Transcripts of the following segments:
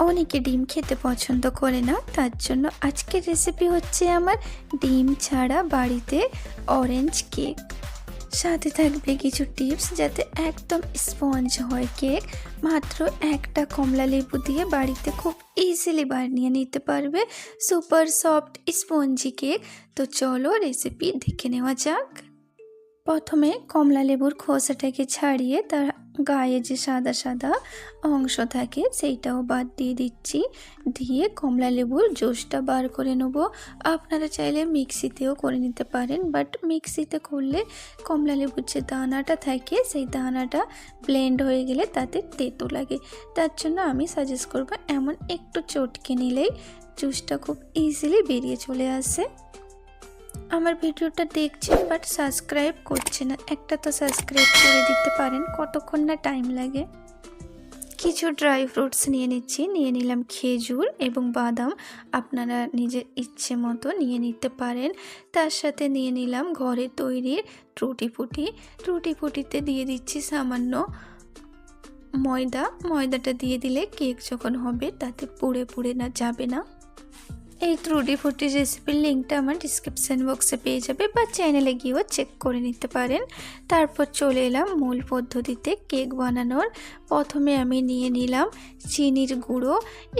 অনেকে ডিম খেতে পছন্দ করে না, তার জন্য আজকের রেসিপি হচ্ছে আমার ডিম ছাড়া বাড়িতে অরেঞ্জ কেক। সাথে থাকবে কিছু টিপস যাতে একদম স্পঞ্জ হয় কেক। মাত্র একটা কমলা লেবু দিয়ে বাড়িতে খুব ইজিলি বানিয়ে নিতে পারবে সুপার সফট স্পঞ্জি কেক। তো চলো রেসিপি দেখে নেওয়া যাক। প্রথমে কমলা লেবুর খোসাটাকে ছাড়িয়ে তার গায়ে যে সাদা সাদা অংশ থাকে সেইটাও বাদ দিয়ে দিচ্ছি। দিয়ে কমলা লেবুর জুসটা বার করে নেব। আপনারা চাইলে মিক্সিতেও করে নিতে পারেন, বাট মিক্সিতে করলে কমলা লেবুর যে দানাটা থাকে সেই দানাটা ব্লেন্ড হয়ে গেলে তাতে তেতো লাগে। তার জন্য আমি সাজেস্ট করব এমন একটু চটকে নিলেই জুসটা খুব ইজিলি বেরিয়ে চলে আসে। আমার ভিডিওটা দেখছেন বাট সাবস্ক্রাইব করছে না, একটা তো সাবস্ক্রাইব করে দিতে পারেন, কতক্ষণ না টাইম লাগে। কিছু ড্রাই ফ্রুটস নিয়ে নিচ্ছি, নিয়ে নিলাম খেজুর এবং বাদাম, আপনারা নিজের ইচ্ছে মতো নিয়ে নিতে পারেন। তার সাথে নিয়ে নিলাম ঘরে তৈরির টুটি ফুটিতে দিয়ে দিচ্ছি সামান্য ময়দাটা দিয়ে দিলে কেক যখন হবে তাতে পুড়ে না যাবে না। এই টুটি ফুটি রেসিপির লিঙ্কটা আমার ডিসক্রিপশান বক্সে পেয়ে যাবে বা চ্যানেলে গিয়েও চেক করে নিতে পারেন। তারপর চলে এলাম মূল পদ্ধতিতে কেক বানানোর। প্রথমে আমি নিয়ে নিলাম চিনির গুঁড়ো।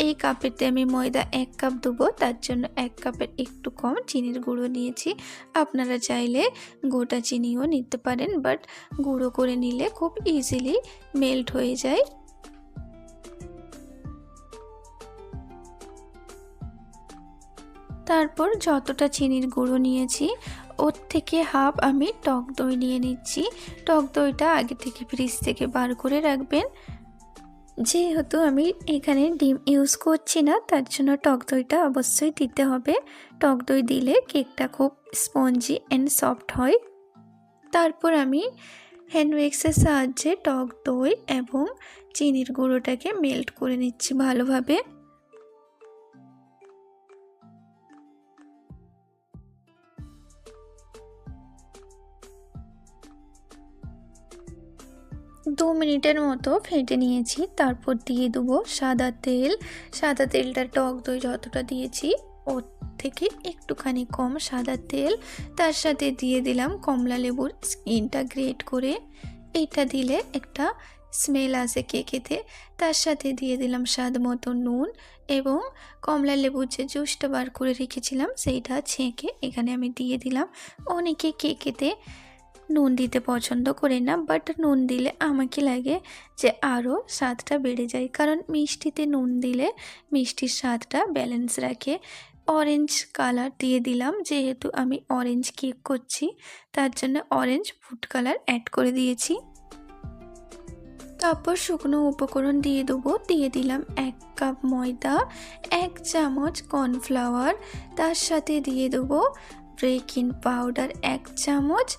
এই কাপেতে আমি ময়দা 1 কাপ দেবো, তার জন্য 1 কাপের একটু কম চিনির গুঁড়ো নিয়েছি। আপনারা চাইলে গোটা চিনিও নিতে পারেন, বাট গুঁড়ো করে নিলে খুব ইজিলি মেল্ট হয়ে যায়। তারপর যতটা চিনির গুঁড়ো নিয়েছি ওর থেকে হাফ আমি টক দই নিয়ে নিচ্ছি। টক দইটা আগে থেকে ফ্রিজ থেকে বার করে রাখবেন। যেহেতু আমি এখানে ডিম ইউজ করছি না, তার জন্য টক দইটা অবশ্যই দিতে হবে। টক দই দিলে কেকটা খুব স্পঞ্জি অ্যান্ড সফট হয়। তারপর আমি হ্যান্ড উইক্সের সাহায্যে টক দই এবং চিনির গুঁড়োটাকে মেল্ট করে নিচ্ছি ভালোভাবে। দু মিনিটের মতো ফেটে নিয়েছি। তারপর দিয়ে দেবো সাদা তেলটা টক দই যতটা দিয়েছি ওর থেকে একটুখানি কম সাদা তেল। তার সাথে দিয়ে দিলাম কমলা লেবুর স্কিনটা গ্রেট করে, এইটা দিলে একটা স্মেল আসে কেকেতে। তার সাথে দিয়ে দিলাম স্বাদ মতো নুন এবং কমলা লেবুর যে জুসটা বার করে রেখেছিলাম সেইটা ছেঁকে এখানে আমি দিয়ে দিলাম। অনেকে কেকেতে নুন দিতে পছন্দ করে না, বাট নুন দিলে আমাকে লাগে যে আরও স্বাদটা বেড়ে যায়, কারণ মিষ্টিতে নুন দিলে মিষ্টির স্বাদটা ব্যালেন্স রাখে। অরেঞ্জ কালার দিয়ে দিলাম, যেহেতু আমি অরেঞ্জ কেক করছি তার জন্য অরেঞ্জ ফুড কালার অ্যাড করে দিয়েছি। তারপর শুকনো উপকরণ দিয়ে দেবো। দিয়ে দিলাম 1 কাপ ময়দা, 1 চামচ কর্নফ্লাওয়ার, তার সাথে দিয়ে দেবো বেকিং পাউডার 1 চামচ,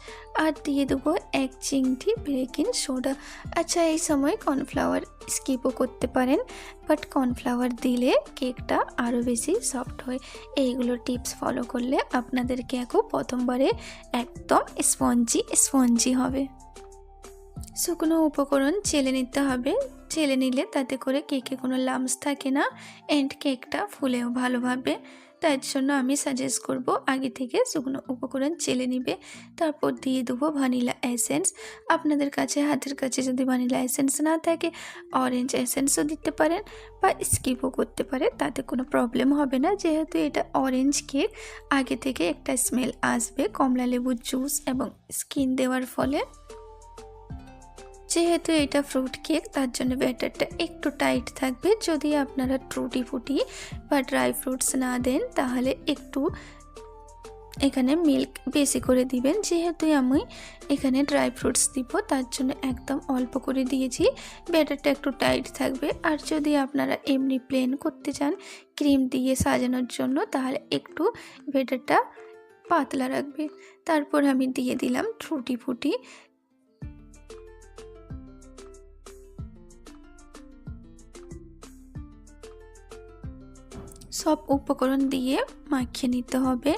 আর দিয়ে দেবো 1 চিমটি বেকিং সোডা। আচ্ছা, এই সময় কর্নফ্লাওয়ার স্কিপও করতে পারেন, বাট কর্নফ্লাওয়ার দিলে কেকটা আরও বেশি সফট হয়। এইগুলো টিপস ফলো করলে আপনাদের কেকও প্রথমবারে একদম স্পঞ্জি হবে। শুকনো উপকরণ চেলে নিতে হবে, চেলে নিলে তাতে করে কেকে কোনো লাম্পস থাকে না অ্যান্ড কেকটা ফুলেও ভালোভাবে। তার জন্য আমি সাজেস্ট করব আগে থেকে শুকনো উপকরণ চেলে নিবে। তারপর দিয়ে দেবো ভ্যানিলা এসেন্স। আপনাদের কাছে হাতের কাছে যদি ভ্যানিলা এসেন্স না থাকে অরেঞ্জ এসেন্সও দিতে পারেন বা স্কিপও করতে পারে, তাতে কোনো প্রবলেম হবে না। যেহেতু এটা অরেঞ্জ কেক, আগে থেকে একটা স্মেল আসবে কমলা লেবুর জুস এবং স্কিন দেওয়ার ফলে। যেহেতু এটা ফ্রুট কেক তার জন্য ব্যাটারটা একটু টাইট থাকবে। যদি আপনারা টুটি ফুটি বা ড্রাই ফ্রুটস না দেন তাহলে একটু এখানে মিল্ক বেশি করে দিবেন। যেহেতু আমি এখানে ড্রাই ফ্রুটস দিব তার জন্য একদম অল্প করে দিয়েছি, ব্যাটারটা একটু টাইট থাকবে। আর যদি আপনারা এমনি প্লেন করতে চান ক্রিম দিয়ে সাজানোর জন্য তাহলে একটু ব্যাটারটা পাতলা রাখবে। তারপর আমি দিয়ে দিলাম টুটি ফুটি। সব উপকরণ দিয়ে মাখিয়ে নিতে হবে।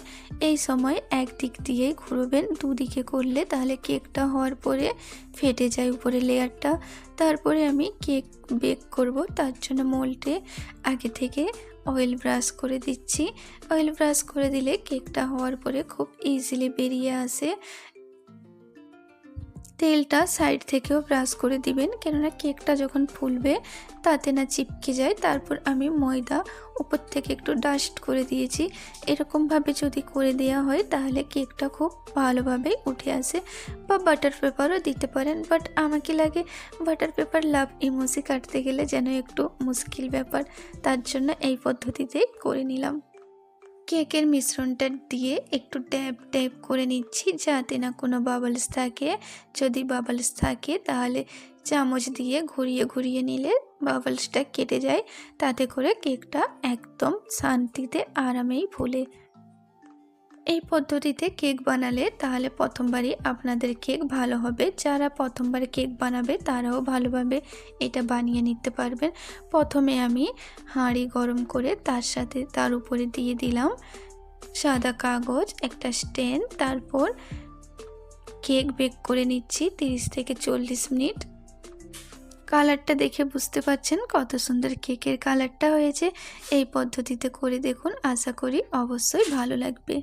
এই সময় একদিক দিয়ে ঘুরবেন, দুদিকে করলে তাহলে কেকটা হওয়ার পরে ফেটে যায় উপরে লেয়ারটা। তারপরে আমি কেক বেক করব, তার জন্য মোল্ডে আগে থেকে অয়েল ব্রাশ করে দিচ্ছি। অয়েল ব্রাশ করে দিলে কেকটা হওয়ার পরে খুব ইজিলি বেরিয়ে আসে। তেলটা সাইড থেকেও ব্রাশ করে দিবেন, কেননা কেকটা যখন ফুলবে তাতে না চিপকে যায়। তারপর আমি ময়দা উপর থেকে একটু ডাস্ট করে দিয়েছি। এরকমভাবে যদি করে দেওয়া হয় তাহলে কেকটা খুব ভালোভাবে উঠে আসে, বা বাটার পেপারও দিতে পারেন। বাট আমাকে লাগে বাটার পেপার লাভ ইমোজি কাটতে গেলে যেন একটু মুশকিল ব্যাপার, তার জন্য এই পদ্ধতিতেই করে নিলাম। কেকের মিশ্রণটা দিয়ে একটু ড্যাব ড্যাব করে নিচ্ছি যাতে না কোনো বাবলস থাকে। যদি বাবলস থাকে তাহলে চামচ দিয়ে ঘুরিয়ে ঘুরিয়ে নিলে বাবলসটা কেটে যায়, তাতে করে কেকটা একদম শান্তিতে আরামেই ফুলে। এই পদ্ধতিতে কেক বানালে তাহলে প্রথমবারই আপনাদের কেক ভালো হবে। যারা প্রথমবার কেক বানাবে তারাও ভালোভাবে এটা বানিয়ে নিতে পারবেন। প্রথমে আমি হাঁড়ি গরম করে তার উপরে দিয়ে দিলাম সাদা কাগজ, একটা স্ট্যান্ড। তারপর কেক বেক করে নিচ্ছি 30 থেকে 40 মিনিট। কালারটা দেখে বুঝতে পারছেন কত সুন্দর কেকের কালারটা হয়েছে। এই পদ্ধতিতে করে দেখুন, আশা করি অবশ্যই ভালো লাগবে।